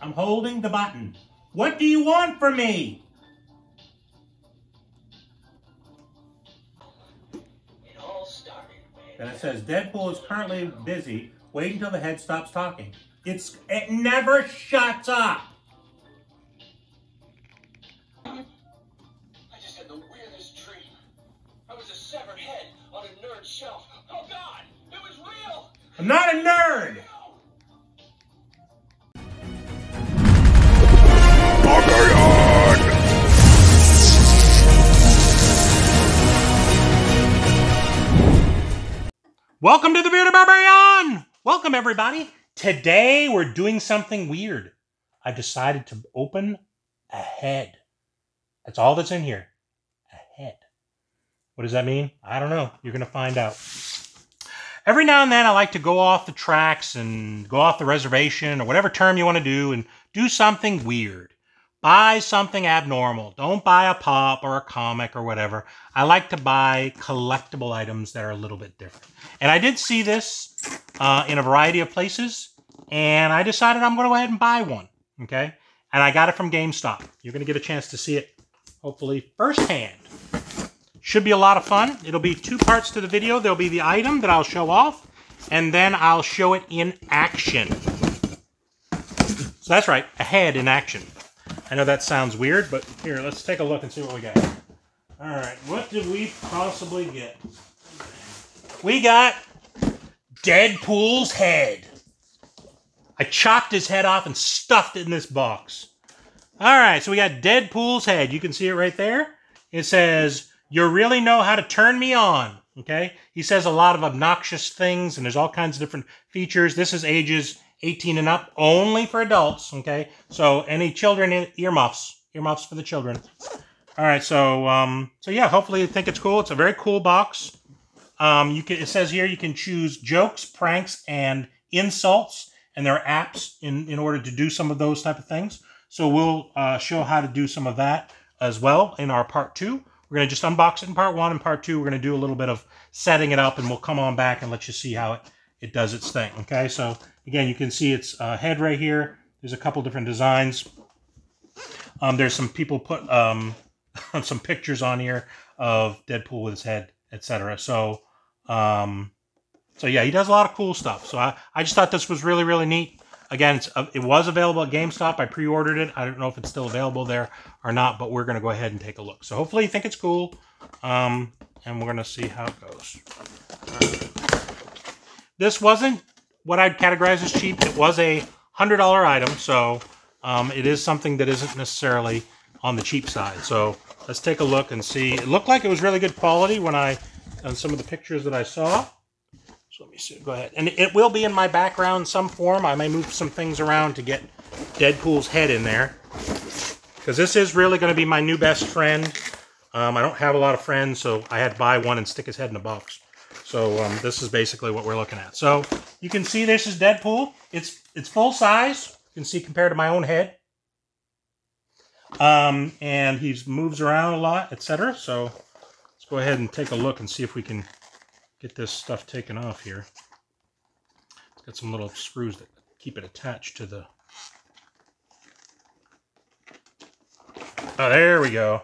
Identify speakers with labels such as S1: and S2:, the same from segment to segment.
S1: I'm holding the button. What do you want from me?
S2: It all started when...
S1: And it says, Deadpool is currently busy. Wait until the head stops talking. It never shuts up.
S2: I just had the weirdest dream. I was a severed head on a nerd shelf. Oh God, it was real.
S1: I'm not a nerd. Welcome to the Bearded Barbarian! Welcome, everybody. Today, we're doing something weird. I've decided to open a head. That's all that's in here. A head. What does that mean? I don't know. You're going to find out. Every now and then, I like to go off the tracks and go off the reservation, or whatever term you want to do, and do something weird. Buy something abnormal. Don't buy a pop or a comic or whatever. I like to buy collectible items that are a little bit different. And I did see this in a variety of places, and I decided I'm going to go ahead and buy one, okay? And I got it from Gamestop. You're going to get a chance to see it, hopefully, firsthand. Should be a lot of fun. It'll be two parts to the video. There'll be the item that I'll show off, and then I'll show it in action. So that's right, a head in action. I know that sounds weird, but here, let's take a look and see what we got. All right, what did we possibly get? We got Deadpool's head. I chopped his head off and stuffed it in this box. All right, so we got Deadpool's head. You can see it right there. It says, "You really know how to turn me on." Okay? He says a lot of obnoxious things, and there's all kinds of different features. This is ages 18 and up, only for adults, okay? So any children, earmuffs for the children. All right, so yeah, hopefully you think it's cool. It's a very cool box. It says here you can choose jokes, pranks, and insults, and there are apps in order to do some of those type of things. So we'll show how to do some of that as well in our part 2. We're going to just unbox it in part 1. In part 2, we're going to do a little bit of setting it up, and we'll come on back and let you see how it does its thing, okay? So again, you can see its head right here. There's a couple different designs. There's some people put some pictures on here of Deadpool with his head, etc. So yeah, he does a lot of cool stuff. So I just thought this was really, really neat. Again, it was available at GameStop. I pre-ordered it. I don't know if it's still available there or not, but we're going to go ahead and take a look. So hopefully you think it's cool, and we're going to see how it goes. This wasn't what I'd categorize as cheap. It was a $100 item, so it is something that isn't necessarily on the cheap side. So let's take a look and see. It looked like it was really good quality on some of the pictures that I saw. So let me see. Go ahead. And it will be in my background in some form. I may move some things around to get Deadpool's head in there, because this is really going to be my new best friend. I don't have a lot of friends, so I had to buy one and stick his head in a box. So this is basically what we're looking at. So you can see this is Deadpool. It's full size. You can see compared to my own head. And he moves around a lot, etc. So let's go ahead and take a look and see if we can get this stuff taken off here. It's got some little screws that keep it attached to the... Oh, there we go.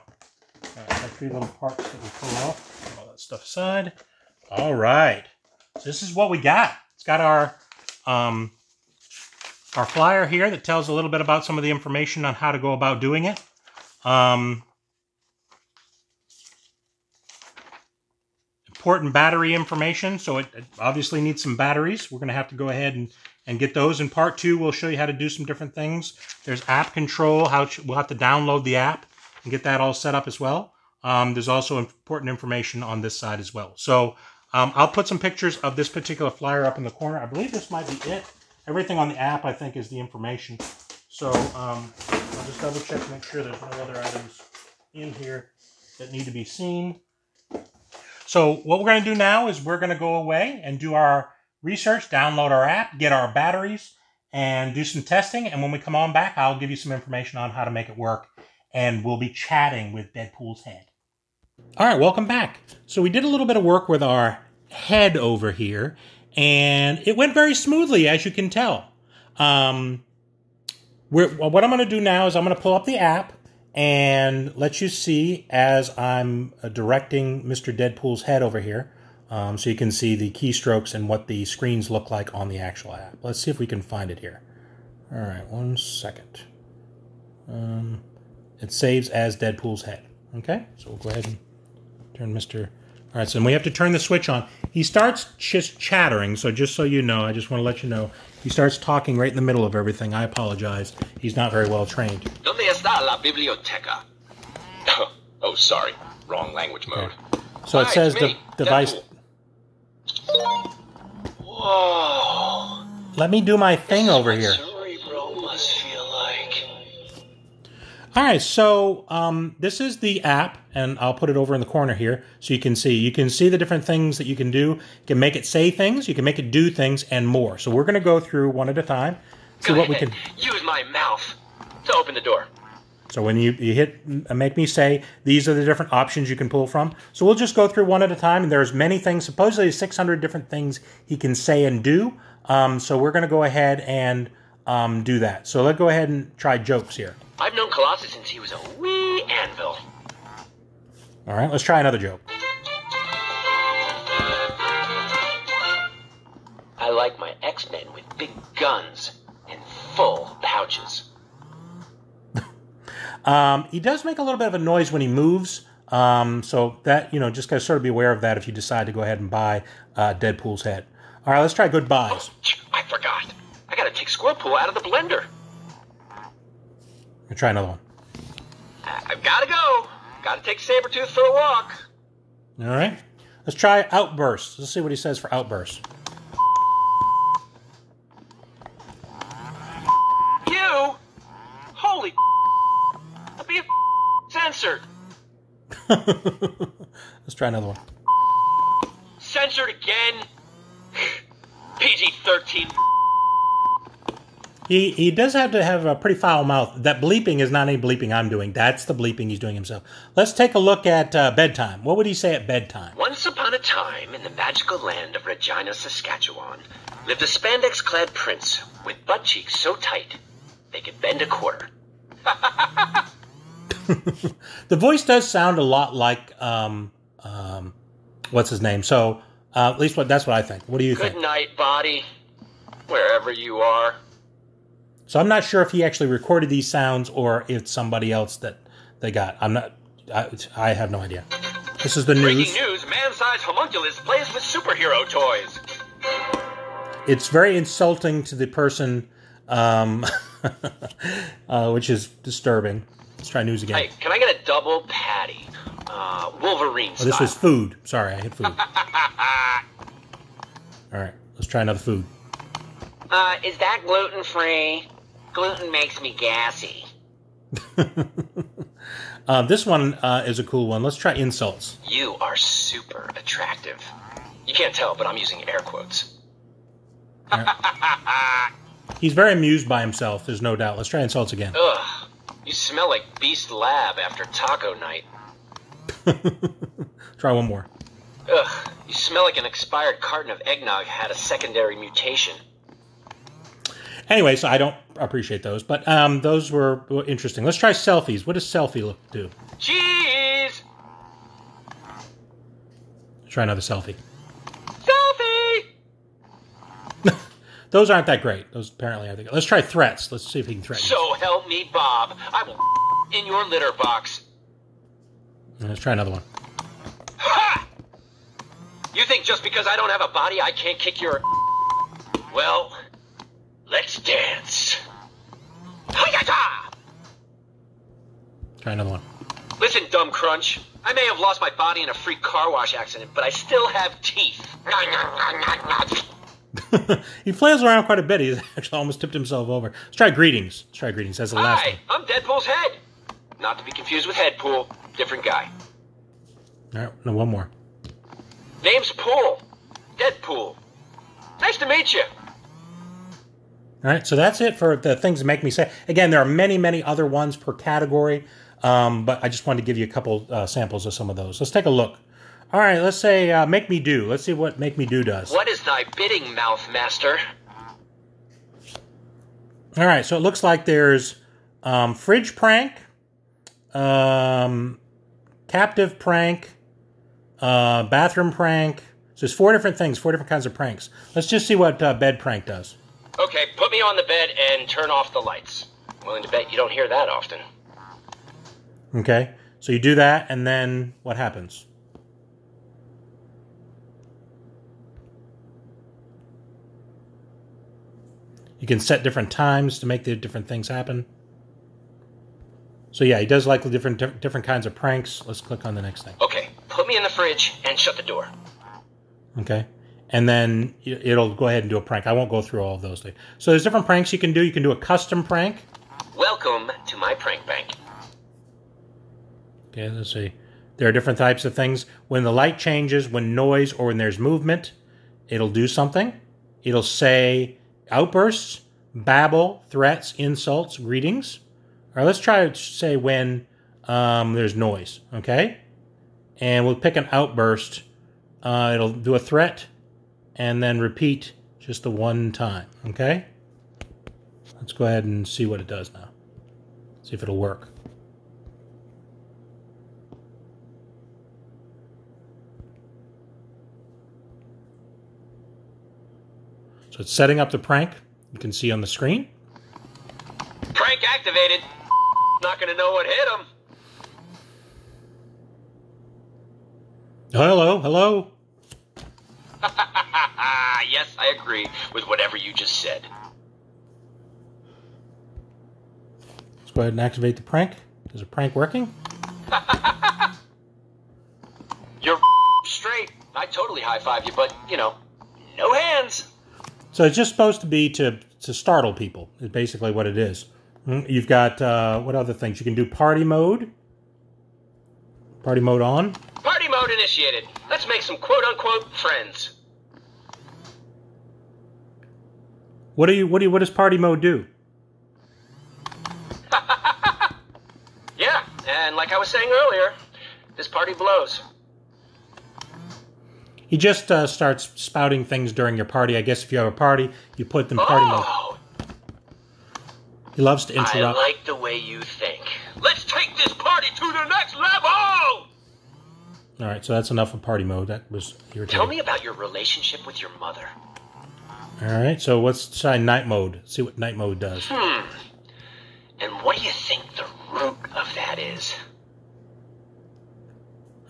S1: All right, 3 little parts that we pull off. All that stuff aside. All right, so this is what we got. It's got our flyer here that tells a little bit about some of the information on how to go about doing it. Important battery information, so it obviously needs some batteries. We're going to have to go ahead and get those. In part 2, we'll show you how to do some different things. There's app control. We'll have to download the app and get that all set up as well. There's also important information on this side as well. So I'll put some pictures of this particular flyer up in the corner. I believe this might be it. Everything on the app, I think, is the information. So I'll just double check to make sure there's no other items in here that need to be seen. So what we're going to do now is we're going to go away and do our research, download our app, get our batteries, and do some testing. And when we come on back, I'll give you some information on how to make it work. And we'll be chatting with Deadpool's head. All right, welcome back. So we did a little bit of work with our head over here, and it went very smoothly, as you can tell. what I'm going to do now is I'm going to pull up the app and let you see as I'm directing Mr. Deadpool's head over here. So you can see the keystrokes and what the screens look like on the actual app. Let's see if we can find it here. All right, 1 second. It saves as Deadpool's head. Okay, so we'll go ahead and turn Mr. All right, so we have to turn the switch on. He starts just chattering, so just so you know, I just want to let you know, he starts talking right in the middle of everything. I apologize. He's not very well trained.
S2: ¿Dónde está la biblioteca? Oh, sorry. Wrong language mode.
S1: Okay. So it says the device...
S2: Deadpool. Whoa.
S1: Let me do my thing over here.
S2: Cerebro must feel like.
S1: All right, so this is the app, and I'll put it over in the corner here so you can see. You can see the different things that you can do. You can make it say things, you can make it do things, and more. So we're going to go through one at a time, see what we can...
S2: Use my mouth to open the door.
S1: So when you hit make me say, these are the different options you can pull from. So we'll just go through one at a time, and there's many things, supposedly 600 different things he can say and do. So we're going to go ahead and do that. So let's go ahead and try jokes here.
S2: I've known Colossus since he was a wee anvil.
S1: All right, let's try another joke.
S2: I like my X-Men with big guns and full pouches.
S1: He does make a little bit of a noise when he moves. So that, you know, just gotta sort of be aware of that if you decide to go ahead and buy Deadpool's head. All right, let's try goodbyes.
S2: Oh, I forgot. I gotta take Squirrelpool out of the blender.
S1: Let's try another one.
S2: I've gotta go. Gotta take Sabretooth for a walk.
S1: All right. Let's try outbursts. Let's see what he says for outbursts.
S2: You? Holy I'll be censored.
S1: Let's try another one.
S2: Censored again? PG-13.
S1: He does have to have a pretty foul mouth. That bleeping is not any bleeping I'm doing. That's the bleeping he's doing himself. Let's take a look at bedtime. What would he say at bedtime?
S2: Once upon a time, in the magical land of Regina, Saskatchewan, lived a spandex-clad prince with butt cheeks so tight they could bend a quarter.
S1: The voice does sound a lot like what's his name. So at least that's what I think. What do you think?
S2: Good night, body, wherever you are.
S1: So I'm not sure if he actually recorded these sounds or if it's somebody else that they got. I have no idea. This is the news.
S2: Breaking news: man-sized homunculus plays with superhero toys.
S1: It's very insulting to the person, which is disturbing. Let's try news again.
S2: Hey, can I get a double patty? Wolverine style.
S1: Oh, this was food. Sorry, I hit food. All right, let's try another food.
S2: Is that gluten-free? Gluten makes me gassy.
S1: This one is a cool one. Let's try insults.
S2: You are super attractive. You can't tell, but I'm using air quotes.
S1: He's very amused by himself, there's no doubt. Let's try insults again.
S2: Ugh. You smell like Beast Lab after taco night.
S1: Try one more.
S2: Ugh. You smell like an expired carton of eggnog had a secondary mutation.
S1: Anyway, so I don't appreciate those, but those were interesting. Let's try selfies. What does selfie do?
S2: Cheese!
S1: Try another selfie.
S2: Selfie!
S1: Those aren't that great. Those apparently I think. Let's try threats. Let's see if he can threaten.
S2: So help me, Bob. I will in your litter box.
S1: Let's try another one.
S2: Ha! You think just because I don't have a body, I can't kick your... Well, let's dance. Hi-ya-ya!
S1: Try another one.
S2: Listen, dumb crunch. I may have lost my body in a freak car wash accident, but I still have teeth.
S1: He flails around quite a bit. He's actually almost tipped himself over. Let's try greetings. Let's try greetings. That's the last one.
S2: Hi, I'm Deadpool's head. Not to be confused with Headpool. Different guy.
S1: All right, no, one more.
S2: Name's Pool. Deadpool. Nice to meet you.
S1: All right, so that's it for the things that make me say. Again, there are many, many other ones per category, but I just wanted to give you a couple samples of some of those. Let's take a look. All right, let's say Make Me Do. Let's see what Make Me Do does.
S2: What is thy bidding, mouth master?
S1: All right, so it looks like there's fridge prank, captive prank, bathroom prank. So there's 4 different things, 4 different kinds of pranks. Let's just see what bed prank does.
S2: Okay, put me on the bed and turn off the lights. Willing to bet you don't hear that often.
S1: Okay, so you do that, and then what happens? You can set different times to make the different things happen. So yeah, he does like the different kinds of pranks. Let's click on the next thing.
S2: Okay, put me in the fridge and shut the door.
S1: Okay, and then it'll go ahead and do a prank. I won't go through all of those things. So there's different pranks you can do. You can do a custom prank.
S2: Welcome to my prank bank.
S1: Okay, let's see. There are different types of things. When the light changes, when noise, or when there's movement, it'll do something. It'll say outbursts, babble, threats, insults, greetings. All right, let's try to say when there's noise, okay? And we'll pick an outburst. It'll do a threat and then repeat just the one time, okay? Let's go ahead and see what it does now. See if it'll work. So it's setting up the prank. You can see on the screen.
S2: Prank activated. Not gonna know what hit him.
S1: Hello, hello.
S2: Yes, I agree with whatever you just said.
S1: Let's go ahead and activate the prank. Is the prank working?
S2: You're straight. I totally high-five you, but, you know, no hands.
S1: So it's just supposed to be to startle people, is basically what it is. You've got, what other things? You can do party mode. Party mode on.
S2: Party mode initiated. Let's make some quote-unquote friends.
S1: What does party mode do?
S2: Yeah, and like I was saying earlier, this party blows.
S1: He just starts spouting things during your party. I guess if you have a party, you put them in party mode. He loves to interrupt.
S2: I like the way you think. Let's take this party to the next level!
S1: All right, so that's enough of party mode. That was irritating.
S2: Tell me about your relationship with your mother.
S1: All right, so let's try night mode. See what night mode does.
S2: And what do you think the root of that is?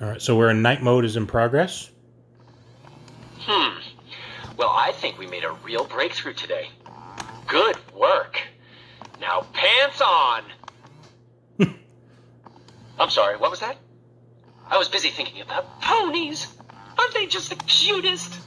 S1: All right, so we're in night mode is in progress.
S2: Well, I think we made a real breakthrough today. Good work. Now, pants on. I'm sorry, what was that? I was busy thinking about ponies. Aren't they just the cutest?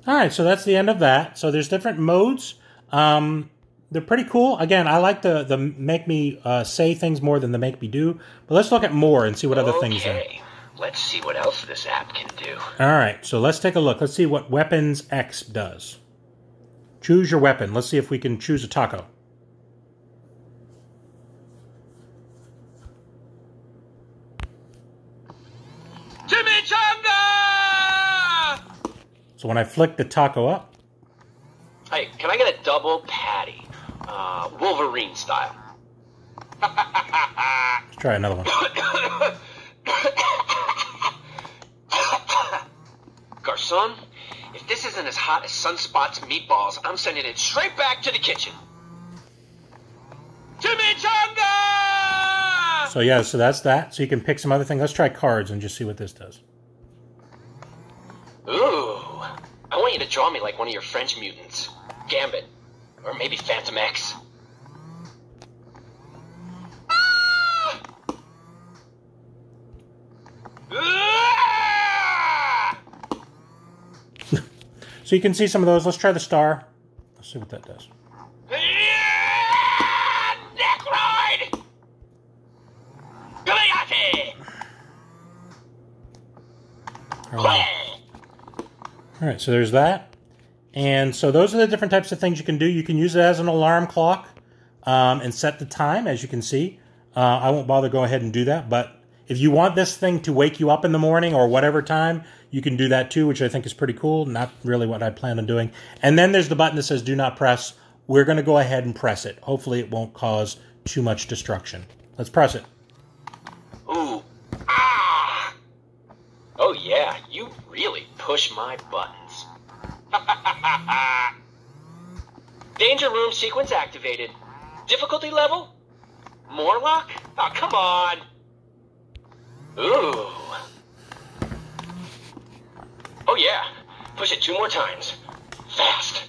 S1: All right, so that's the end of that. So there's different modes. They're pretty cool. Again, I like the make me say things more than the make me do. But let's look at more and see what other things are.
S2: Okay, let's see what else this app can do.
S1: All right, so let's take a look. Let's see what Weapons X does. Choose your weapon. Let's see if we can choose a taco.
S2: Chimichanga!
S1: So when I flick the taco up.
S2: Hey, can I get a double patty? Wolverine style.
S1: Let's try another one.
S2: Garçon, if this isn't as hot as Sunspot's meatballs, I'm sending it straight back to the kitchen. Chimichanga!
S1: So yeah, so that's that. So you can pick some other things. Let's try cards and just see what this does.
S2: Ooh, I want you to draw me like one of your French mutants. Gambit. Or maybe Phantom X.
S1: So you can see some of those. Let's try the star. Let's see what that does.
S2: Necroid! Goliath!
S1: All right, so there's that. And so those are the different types of things you can do. You can use it as an alarm clock and set the time, as you can see. I won't bother go ahead and do that, but if you want this thing to wake you up in the morning or whatever time, you can do that too, which I think is pretty cool. Not really what I plan on doing. And then there's the button that says do not press, we're going to go ahead and press it. Hopefully it won't cause too much destruction. Let's press it.
S2: Ooh. Ah! Oh yeah, you really push my buttons. Danger room sequence activated. Difficulty level? Morlock? Oh, come on. Ooh. Oh yeah, push it 2 more times. Fast.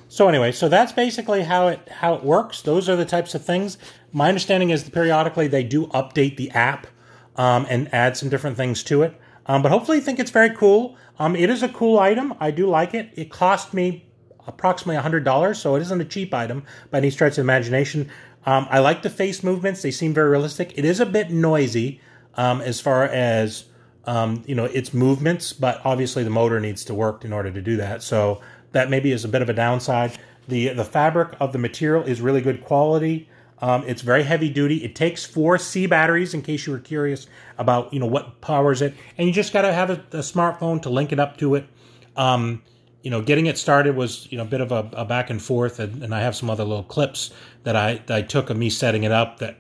S1: So anyway, so that's basically how it works. Those are the types of things. My understanding is that periodically they do update the app and add some different things to it. But hopefully you think it's very cool. It is a cool item. I do like it. It cost me approximately $100, so it isn't a cheap item by any stretch of the imagination. I like the face movements. They seem very realistic. It is a bit noisy as far as its movements, but obviously the motor needs to work in order to do that. So that maybe is a bit of a downside. The fabric of the material is really good quality. It's very heavy duty. It takes 4 C batteries, in case you were curious about what powers it. And you just got to have a smartphone to link it up to it. Getting it started was a bit of a back and forth, and I have some other little clips that I took of me setting it up that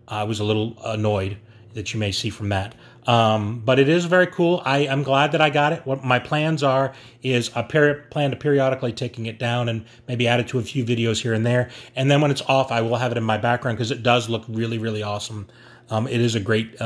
S1: I was a little annoyed that you may see from that. But it is very cool. I'm glad that I got it. What my plans are is I plan to periodically taking it down and maybe add it to a few videos here and there. And then when it's off, I will have it in my background because it does look really, really awesome. It is a great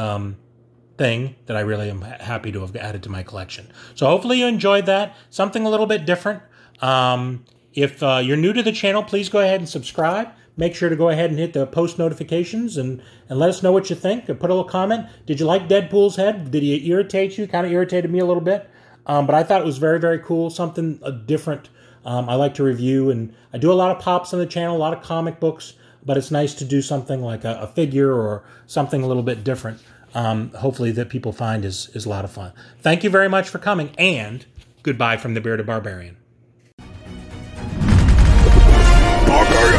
S1: thing that I really am happy to have added to my collection. So hopefully you enjoyed that. Something a little bit different. If you're new to the channel, please go ahead and subscribe. Make sure to go ahead and hit the post notifications and let us know what you think. Put a little comment. Did you like Deadpool's head? Did he irritate you? Kind of irritated me a little bit. But I thought it was very, very cool. Something different I like to review. And I do a lot of pops on the channel, a lot of comic books. But it's nice to do something like a figure or something a little bit different. Hopefully that people find is a lot of fun. Thank you very much for coming. And goodbye from the Bearded Barbarian.
S3: Barbarian.